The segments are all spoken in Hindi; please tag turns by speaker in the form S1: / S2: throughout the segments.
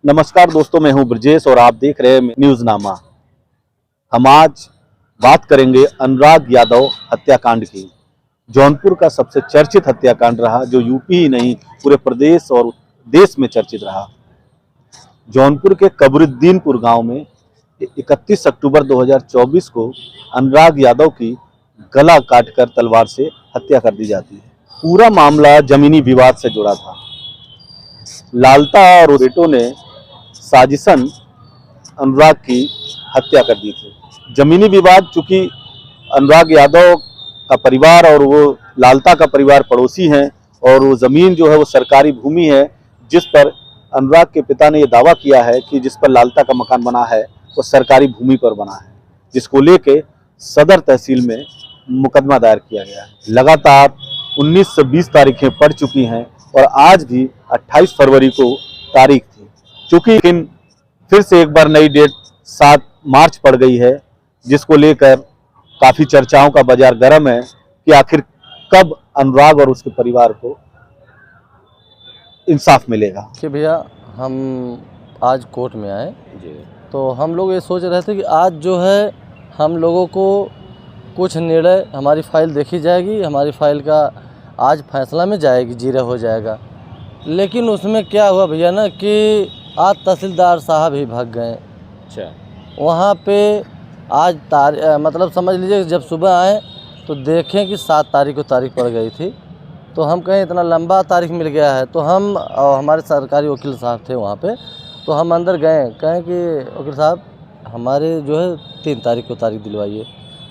S1: नमस्कार दोस्तों, मैं हूं ब्रजेश और आप देख रहे हैं न्यूज़नामा। हम आज बात करेंगे अनुराग यादव हत्याकांड की। जौनपुर का सबसे चर्चित हत्याकांड रहा, जो यूपी ही नहीं पूरे प्रदेश और देश में चर्चित रहा। जौनपुर के कबरुद्दीनपुर गांव में 31 अक्टूबर 2024 को अनुराग यादव की गला काटकर तलवार से हत्या कर दी जाती है। पूरा मामला जमीनी विवाद से जुड़ा था। लालता और बेटों ने साजिशन अनुराग की हत्या कर दी थी। जमीनी विवाद, चूंकि अनुराग यादव का परिवार और वो लालता का परिवार पड़ोसी हैं और वो जमीन जो है वो सरकारी भूमि है, जिस पर अनुराग के पिता ने ये दावा किया है कि जिस पर लालता का मकान बना है वो सरकारी भूमि पर बना है, जिसको लेके सदर तहसील में मुकदमा दायर किया गया है। लगातार 19 से 20 तारीखें पड़ चुकी हैं और आज भी 28 फरवरी को तारीख थी। चूंकि फिर से एक बार नई डेट 7 मार्च पड़ गई है, जिसको लेकर काफी चर्चाओं का बाजार गर्म है कि आखिर कब अनुराग और उसके परिवार को इंसाफ मिलेगा।
S2: कि भैया हम आज कोर्ट में आए तो हम लोग ये सोच रहे थे कि आज जो है हम लोगों को कुछ निर्णय, हमारी फाइल देखी जाएगी, हमारी फाइल का आज फैसला में जाएगी, जीरा हो जाएगा। लेकिन उसमें क्या हुआ भैया ना कि आज तहसीलदार साहब ही भाग गए।
S3: अच्छा,
S2: वहाँ पे आज मतलब समझ लीजिए जब सुबह आए तो देखें कि 7 तारीख को तारीख पड़ गई थी। तो हम कहें इतना लंबा तारीख मिल गया है, तो हम और हमारे सरकारी वकील साहब थे वहाँ पे, तो हम अंदर गए, कहें कि वकील साहब हमारे जो है 3 तारीख को तारीख दिलवाइए,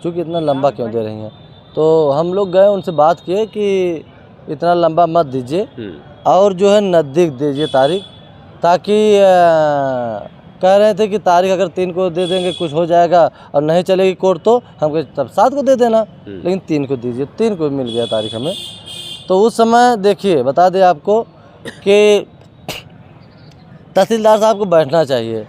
S2: क्योंकि इतना लंबा क्यों दे रही हैं। तो हम लोग गए, उनसे बात किए कि इतना लंबा मत दीजिए और जो है नज़दीक दीजिए तारीख, ताकि कह रहे थे कि तारीख अगर 3 को दे देंगे कुछ हो जाएगा और नहीं चलेगी कोर्ट तो हम कहे तब 7 को दे देना, लेकिन 3 को दीजिए। 3 को मिल गया तारीख हमें। तो उस समय देखिए, बता दें आपको कि तहसीलदार साहब को बैठना चाहिए।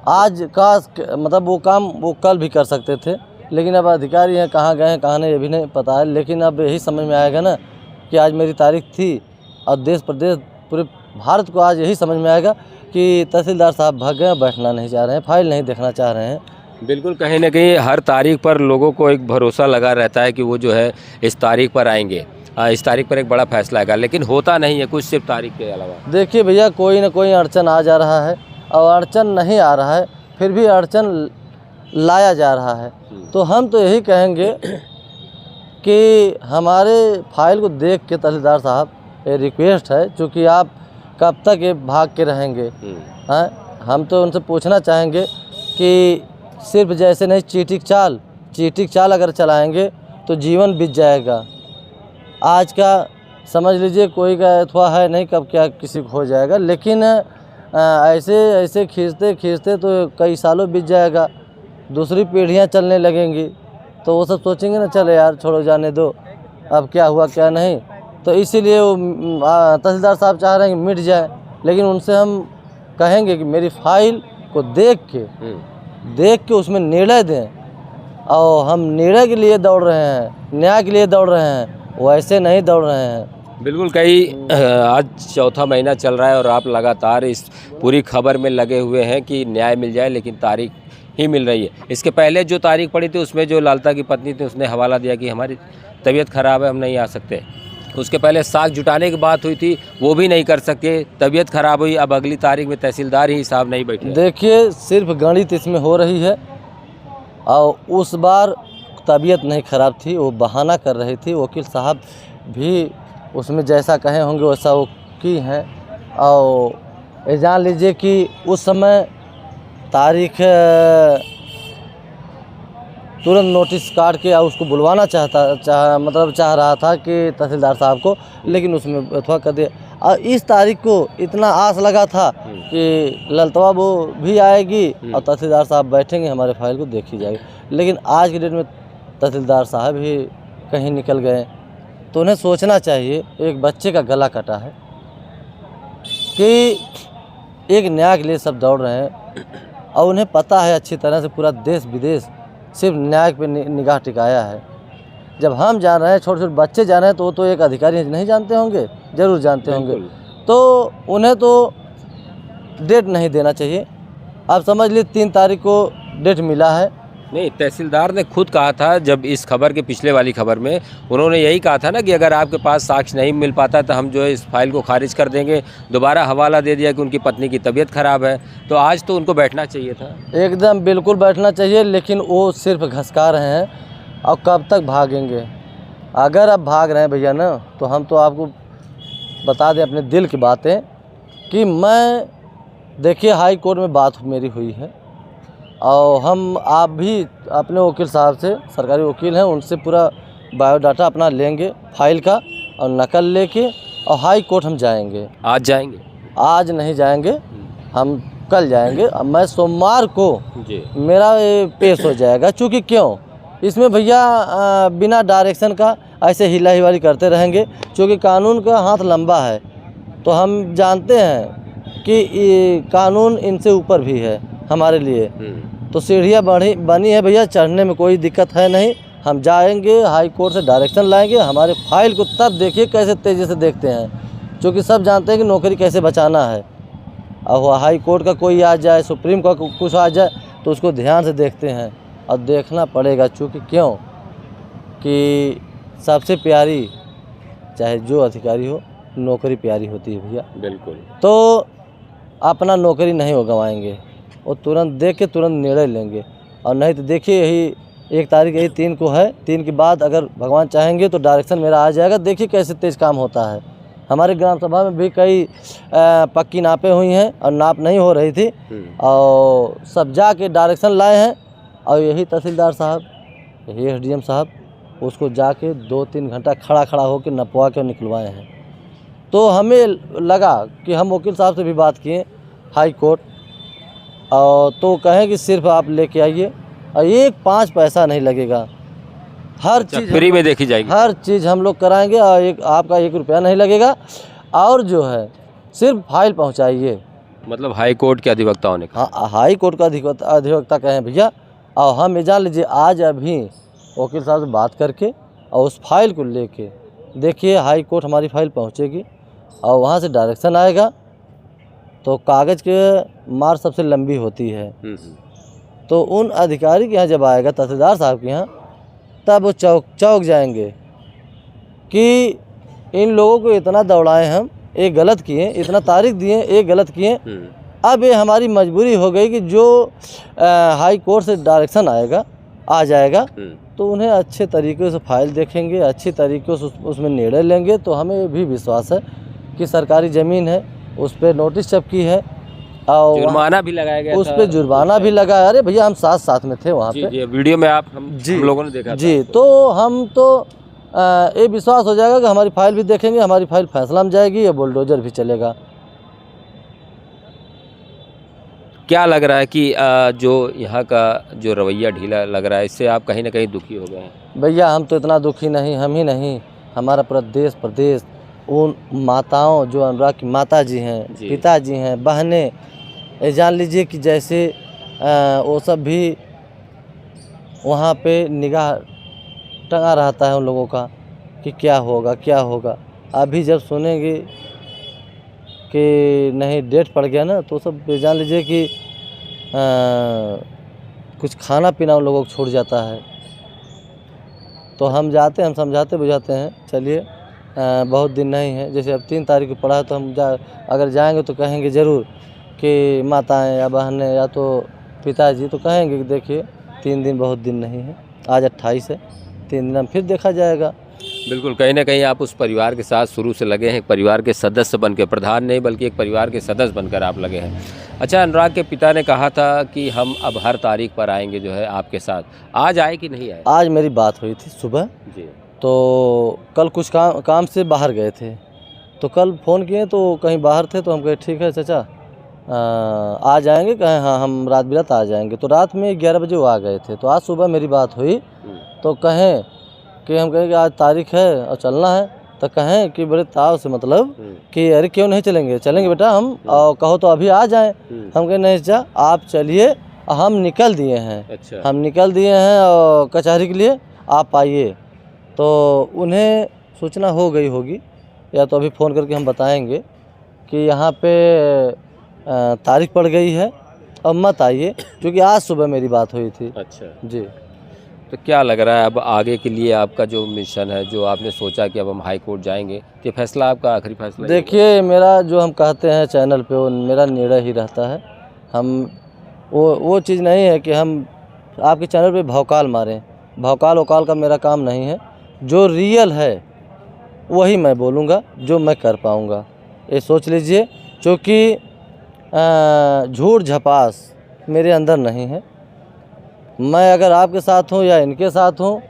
S2: आज का मतलब वो काम वो कल भी कर सकते थे, लेकिन अब अधिकारी हैं, कहाँ गए हैं कहाँ नहीं ये भी नहीं पता है। लेकिन अब यही समझ में आएगा ना कि आज मेरी तारीख थी और देश प्रदेश पूरे भारत को आज यही समझ में आएगा कि तहसीलदार साहब भाग गए, बैठना नहीं चाह रहे हैं, फाइल नहीं देखना चाह रहे हैं।
S3: बिल्कुल, कहीं ना कहीं हर तारीख पर लोगों को एक भरोसा लगा रहता है कि वो जो है इस तारीख पर आएंगे, इस तारीख पर एक बड़ा फैसला आएगा, लेकिन होता नहीं है कुछ सिर्फ तारीख के अलावा।
S2: देखिए भैया, कोई ना कोई अड़चन आ जा रहा है और अड़चन नहीं आ रहा है, फिर भी अड़चन लाया जा रहा है। तो हम तो यही कहेंगे कि हमारे फाइल को देख के तहसीलदार साहब, ये रिक्वेस्ट है, चूँकि आप कब तक ये भाग के रहेंगे हैं, हम तो उनसे पूछना चाहेंगे कि सिर्फ जैसे नहीं चीटिक चाल अगर चलाएंगे तो जीवन बीत जाएगा। आज का समझ लीजिए कोई का अथवा है नहीं, कब क्या किसी को हो जाएगा, लेकिन ऐसे खींचते तो कई सालों बीत जाएगा, दूसरी पीढ़ियां चलने लगेंगी, तो वो सब सोचेंगे ना, चले यार छोड़ो जाने दो, अब क्या हुआ क्या नहीं। तो इसीलिए वो तहसीलदार साहब चाह रहे हैं कि मिट जाए, लेकिन उनसे हम कहेंगे कि मेरी फाइल को देख के उसमें निर्णय दें, और हम निर्णय के लिए दौड़ रहे हैं, न्याय के लिए दौड़ रहे हैं, वैसे नहीं दौड़ रहे हैं।
S3: बिल्कुल, कई आज 4था महीना चल रहा है और आप लगातार इस पूरी खबर में लगे हुए हैं कि न्याय मिल जाए, लेकिन तारीख ही मिल रही है। इसके पहले जो तारीख पड़ी थी उसमें जो लालता की पत्नी थी उसने हवाला दिया कि हमारी तबीयत ख़राब है, हम नहीं आ सकते। उसके पहले साख जुटाने की बात हुई थी, वो भी नहीं कर सके, तबीयत ख़राब हुई। अब अगली तारीख में तहसीलदार ही साहब नहीं बैठे।
S2: देखिए, सिर्फ गणित इसमें हो रही है, और उस बार तबीयत नहीं ख़राब थी, वो बहाना कर रही थी। वकील साहब भी उसमें जैसा कहे होंगे वैसा वो की हैं। और ये जान लीजिए कि उस समय तारीख तुरंत नोटिस काट के उसको बुलवाना चाह रहा था कि तहसीलदार साहब को, लेकिन उसमें अथवा कर दिया। और इस तारीख को इतना आस लगा था कि ललतवा वो भी आएगी और तहसीलदार साहब बैठेंगे, हमारे फाइल को देखी जाएगी, लेकिन आज की डेट में तहसीलदार साहब ही कहीं निकल गए। तो उन्हें सोचना चाहिए, एक बच्चे का गला कटा है कि एक न्याय के लिए सब दौड़ रहे हैं, और उन्हें पता है अच्छी तरह से पूरा देश विदेश सिर्फ न्याय पे निगाह टिकाया है। जब हम जान रहे हैं, छोटे छोटे बच्चे जान रहे हैं, तो वो तो एक अधिकारी नहीं जानते होंगे, ज़रूर जानते होंगे। तो उन्हें तो डेट नहीं देना चाहिए। आप समझ लीजिए 3 तारीख को डेट मिला है।
S3: नहीं, तहसीलदार ने खुद कहा था जब इस खबर के पिछले वाली खबर में उन्होंने यही कहा था ना कि अगर आपके पास साक्ष्य नहीं मिल पाता तो हम जो है इस फाइल को खारिज कर देंगे। दोबारा हवाला दे दिया कि उनकी पत्नी की तबीयत खराब है, तो आज तो उनको बैठना चाहिए था।
S2: एकदम बिल्कुल बैठना चाहिए, लेकिन वो सिर्फ घसका रहे हैं। और कब तक भागेंगे? अगर आप भाग रहे हैं भैया ना, तो हम तो आपको बता दें अपने दिल की बातें कि मैं देखिए हाई कोर्ट में बात मेरी हुई है और आप भी अपने वकील साहब से, सरकारी वकील हैं, उनसे पूरा बायोडाटा अपना लेंगे फाइल का और नकल लेके और हाई कोर्ट हम जाएंगे।
S3: आज जाएंगे?
S2: आज नहीं जाएंगे, हम कल जाएंगे। अब मैं सोमवार को
S3: जी
S2: मेरा ये पेश हो जाएगा। चूँकि क्यों इसमें भैया बिना डायरेक्शन का ऐसे हिला हिवाली करते रहेंगे, क्योंकि कानून का हाथ लंबा है। तो हम जानते हैं कि ये कानून इनसे ऊपर भी है हमारे लिए। तो सीढ़ियाँ बनी है भैया, चढ़ने में कोई दिक्कत है नहीं। हम जाएंगे हाई कोर्ट से डायरेक्शन लाएंगे। हमारे फाइल को तब देखिए कैसे तेज़ी से देखते हैं, क्योंकि सब जानते हैं कि नौकरी कैसे बचाना है। और हाई कोर्ट का कोई आ जाए, सुप्रीम कोर्ट का कुछ आ जाए, तो उसको ध्यान से देखते हैं और देखना पड़ेगा। चूँकि क्यों कि सबसे प्यारी चाहे जो अधिकारी हो, नौकरी प्यारी होती है भैया।
S3: बिल्कुल।
S2: तो अपना नौकरी नहीं हो गंवाएंगे, वो तुरंत देख के तुरंत निर्णय लेंगे। और नहीं तो देखिए यही 1 तारीख यही 3 को है, 3 के बाद अगर भगवान चाहेंगे तो डायरेक्शन मेरा आ जाएगा। देखिए कैसे तेज़ काम होता है। हमारे ग्राम सभा में भी कई पक्की नापें हुई हैं और नाप नहीं हो रही थी, और सब जाके डायरेक्शन लाए हैं। और यही तहसीलदार साहब, यही एसडीएम साहब उसको जाके 2-3 घंटा खड़ा होकर नपवा के निकलवाए हैं। तो हमें लगा कि हम वकील साहब से भी बात किए हाई कोर्ट, और तो कहें कि सिर्फ आप लेके आइए और 1-5 पैसा नहीं लगेगा। हर चीज़
S3: फ्री में देखी जाएगी,
S2: हर चीज़ हम लोग कराएंगे और आपका 1 रुपया नहीं लगेगा। और जो है सिर्फ फाइल पहुंचाइए।
S3: मतलब हाई कोर्ट के अधिवक्ता होने का।
S2: हाँ, हाई कोर्ट का अधिवक्ता कहें भैया। और हम ये जान लीजिए आज अभी वकील साहब से बात करके और उस फाइल को लेके देखिए हाई कोर्ट हमारी फाइल पहुंचेगी और वहाँ से डायरेक्शन आएगा। तो कागज़ के मार सबसे लंबी होती है। तो उन अधिकारी के यहाँ जब आएगा, तहसीलदार साहब के यहाँ, तब वो चौक जाएंगे कि इन लोगों को इतना दौड़ाए हम, एक गलत किए, इतना तारीख दिए, एक गलत किए। अब ये हमारी मजबूरी हो गई कि जो हाई कोर्ट से डायरेक्शन आ जाएगा तो उन्हें अच्छे तरीके से फाइल देखेंगे, अच्छी तरीके से उसमें निर्णय लेंगे। तो हमें भी विश्वास है कि सरकारी ज़मीन है, उस पर नोटिस चपकी है और
S3: जुर्माना भी लगाया गया,
S2: उस पर जुर्माना भी लगाया। अरे भैया हम साथ में थे वहाँ पे।
S3: जी, वीडियो में हम लोगों ने देखा
S2: जी। तो हम तो ये विश्वास हो जाएगा कि हमारी फाइल भी देखेंगे, हमारी फाइल फैसला में जाएगी या बुलडोजर भी चलेगा।
S3: क्या लग रहा है कि जो यहाँ का जो रवैया ढीला लग रहा है, इससे आप कहीं ना कहीं दुखी हो गए हैं?
S2: भैया हम तो इतना दुखी नहीं, हम ही नहीं, हमारा पूरा देश प्रदेश, उन माताओं जो अनुराग की माता जी हैं, पिताजी हैं, बहनें, ये जान लीजिए कि जैसे वो सब भी वहाँ पे निगाह टंगा रहता है उन लोगों का कि क्या होगा। अभी जब सुनेंगे कि नहीं डेट पड़ गया ना, तो सब जान लीजिए कि कुछ खाना पीना उन लोगों को छूट जाता है। तो हम जाते हैं, हम समझाते बुझाते हैं, चलिए बहुत दिन नहीं है। जैसे अब 3 तारीख को पड़ा है, तो हम अगर जाएंगे तो कहेंगे ज़रूर कि माताएं या बहनें या तो पिताजी तो कहेंगे कि देखिए 3 दिन बहुत दिन नहीं है, आज 28 है, 3 दिन में फिर देखा जाएगा।
S3: बिल्कुल, कहीं ना कहीं आप उस परिवार के साथ शुरू से लगे हैं, एक परिवार के सदस्य बनकर, प्रधान नहीं बल्कि एक परिवार के सदस्य बनकर आप लगे हैं। अच्छा, अनुराग के पिता ने कहा था कि हम अब हर तारीख पर आएंगे जो है आपके साथ, आज आए कि नहीं आए?
S2: आज मेरी बात हुई थी सुबह
S3: जी।
S2: तो कल कुछ काम से बाहर गए थे, तो कल फ़ोन किए तो कहीं बाहर थे, तो हम कहे ठीक है चाचा आ जाएंगे। कहें हाँ हम रात बिरात आ जाएंगे। तो रात में 11 बजे वो आ गए थे। तो आज सुबह मेरी बात हुई तो कहें कि हम कहें कि आज तारीख है और चलना है, तो कहें कि बड़े ताव से मतलब कि अरे क्यों नहीं चलेंगे बेटा हम, और कहो तो अभी आ जाएं। हम कहें नहीं चाचा आप चलिए, हम निकल दिए हैं।
S3: अच्छा। हम
S2: निकल दिए हैं और कचहरी के लिए, आप आइए। तो उन्हें सूचना हो गई होगी, या तो अभी फ़ोन करके हम बताएंगे कि यहाँ पे तारीख पड़ गई है, अब मत आइए, क्योंकि आज सुबह मेरी बात हुई थी।
S3: अच्छा,
S2: जी।
S3: तो क्या लग रहा है अब आगे के लिए आपका जो मिशन है, जो आपने सोचा कि अब हम हाई कोर्ट जाएंगे, तो ये फैसला आपका आखिरी फैसला ही होगा?
S2: देखिए, मेरा जो हम कहते हैं चैनल पे, वो मेरा निर्णय ही रहता है। हम वो चीज़ नहीं है कि हम आपके चैनल पे भौकाल मारें, भौकाल वकाल का मेरा काम नहीं है। जो रियल है वही मैं बोलूँगा, जो मैं कर पाऊँगा, ये सोच लीजिए, क्योंकि झूठ झपास मेरे अंदर नहीं है। मैं अगर आपके साथ हूँ या इनके साथ हूँ,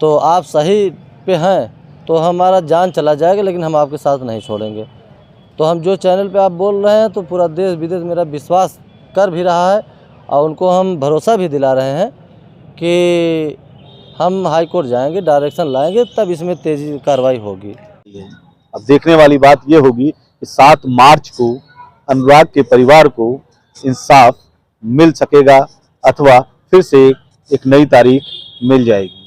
S2: तो आप सही पे हैं तो हमारा जान चला जाएगा, लेकिन हम आपके साथ नहीं छोड़ेंगे। तो हम जो चैनल पे आप बोल रहे हैं, तो पूरा देश विदेश मेरा विश्वास कर भी रहा है, और उनको हम भरोसा भी दिला रहे हैं कि हम हाई कोर्ट जाएंगे, डायरेक्शन लाएंगे, तब इसमें तेज़ी कार्रवाई होगी।
S1: अब देखने वाली बात ये होगी कि 7 मार्च को अनुराग के परिवार को इंसाफ मिल सकेगा अथवा फिर से एक नई तारीख मिल जाएगी।